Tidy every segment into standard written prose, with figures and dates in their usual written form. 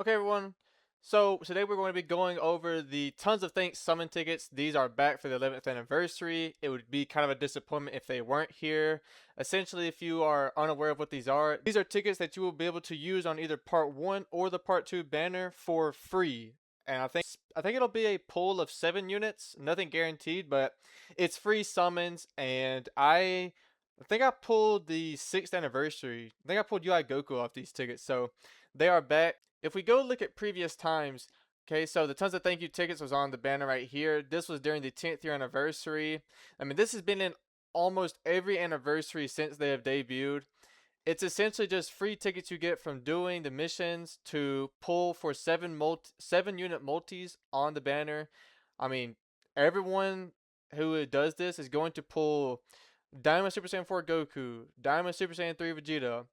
Okay, everyone. So today we're going to be going over the Tons of Thanks summon tickets. These are back for the 11th anniversary. It would be kind of a disappointment if they weren't here. Essentially, if you are unaware of what these are tickets that you will be able to use on either part 1 or the part 2 banner for free. And I think it'll be a pool of 7 units, nothing guaranteed, but it's free summons. And I think I pulled the 6th anniversary. I think I pulled UI Goku off these tickets. So they are back. If we go look at previous times, okay, so the Tons of Thank You tickets was on the banner right here. This was during the 10th year anniversary. I mean, this has been in almost every anniversary since they have debuted. It's essentially just free tickets you get from doing the missions to pull for 7 unit multis on the banner. I mean, everyone who does this is going to pull Diamond Super Saiyan 4 Goku, Diamond Super Saiyan 3 Vegeta,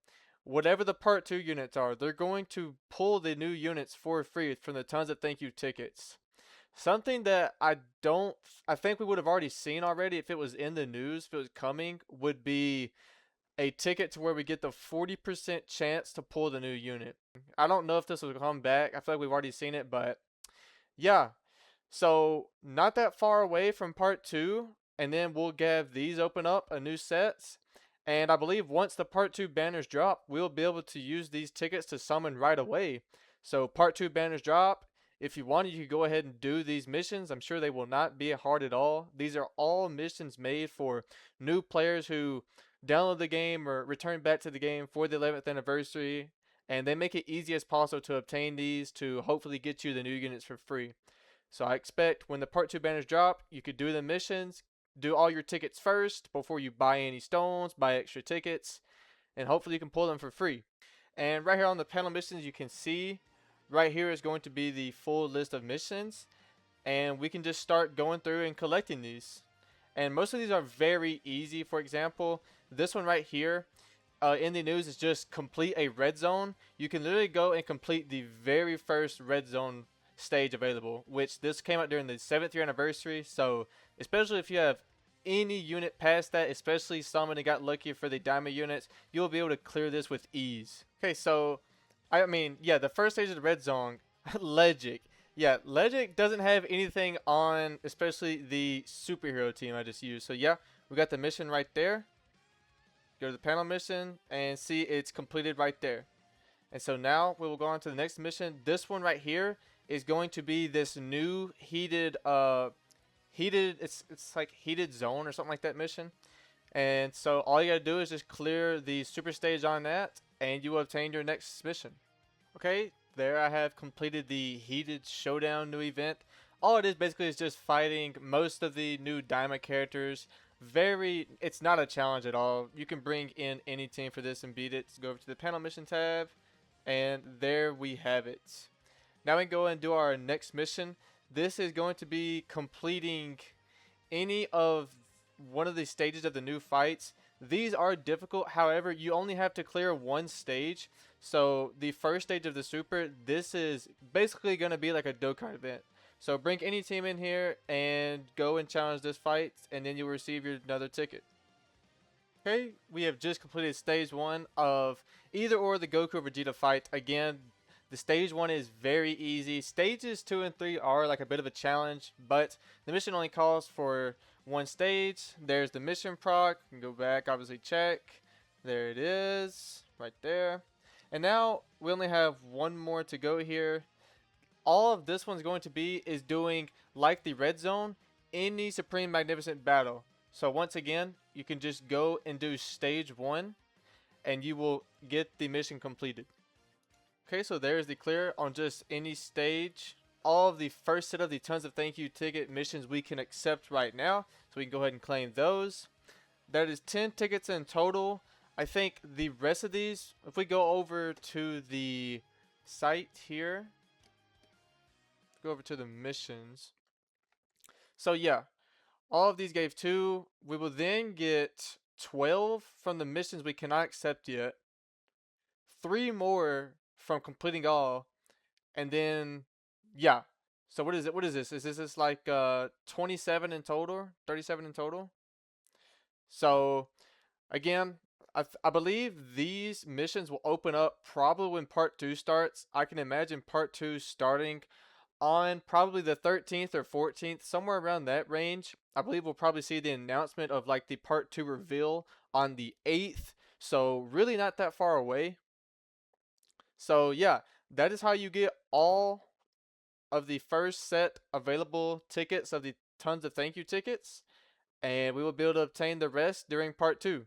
whatever the part 2 units are, they're going to pull the new units for free from the Tons of Thank You tickets. Something that I think we would have already seen already if it was in the news, if it was coming, would be a ticket to where we get the 40% chance to pull the new unit. I don't know if this will come back. I feel like we've already seen it, but yeah. So, not that far away from part 2, and then we'll have these open up a new sets. And I believe once the part 2 banners drop, we'll be able to use these tickets to summon right away. So part 2 banners drop. If you want, you could go ahead and do these missions. I'm sure they will not be hard at all. These are all missions made for new players who download the game or return back to the game for the 11th anniversary. And they make it easy as possible to obtain these to hopefully get you the new units for free. So I expect when the part 2 banners drop, you could do the missions, do all your tickets first before you buy any stones, buy extra tickets, and hopefully you can pull them for free. And right here on the panel missions, you can see right here is going to be the full list of missions, and we can just start going through and collecting these. And most of these are very easy. For example, this one right here in the news is just complete a red zone. You can literally go and complete the very first red zone stage available, which this came out during the 7th year anniversary. So especially if you have any unit past that, especially someone that got lucky for the diamond units, you'll be able to clear this with ease. Okay, so I mean, yeah, the first stage of the red zone, Legic. Yeah, Legic doesn't have anything on, especially the superhero team I just used. So yeah, we got the mission right there. Go to the panel mission and see it's completed right there. And so now we will go on to the next mission. This one right here is going to be this new it's like heated zone or something like that mission. And so all you gotta do is just clear the super stage on that and you will obtain your next mission. Okay, there I have completed the heated showdown new event. All it is basically is just fighting most of the new diamond characters. It's not a challenge at all. You can bring in any team for this and beat it. So go over to the panel mission tab, and there we have it. Now we can go and do our next mission. This is going to be completing any of one of the stages of the new fights. These are difficult, however, you only have to clear one stage. So the first stage of the super, this is basically going to be like a Dokkan event. So bring any team in here and go and challenge this fight, and then you'll receive your another ticket. Okay, we have just completed stage 1 of either or the Goku or Vegeta fight. Again, the stage 1 is very easy. Stages 2 and 3 are like a bit of a challenge, but the mission only calls for one stage. There's the mission proc. You can go back, obviously check. There it is, right there. And now we only have one more to go here. All of this one's going to be is doing, like the red zone, any Supreme Magnificent Battle. So once again, you can just go and do stage 1 and you will get the mission completed. Okay, so there's the clear on just any stage. All of the first set of the Tons of Thank You ticket missions we can accept right now. So we can go ahead and claim those. That is 10 tickets in total. I think the rest of these, if we go over to the site here, go over to the missions. So yeah, all of these gave 2. We will then get 12 from the missions we cannot accept yet. 3 more from completing all. And then, yeah. So what is it? What is this? Is this like 27 in total? 37 in total? So, again, I believe these missions will open up probably when part 2 starts. I can imagine part 2 starting on probably the 13th or 14th, somewhere around that range. I believe we'll probably see the announcement of like the part 2 reveal on the 8th. So really not that far away. So yeah, that is how you get all of the first set available tickets of the tons of thank you tickets, and we will be able to obtain the rest during part 2.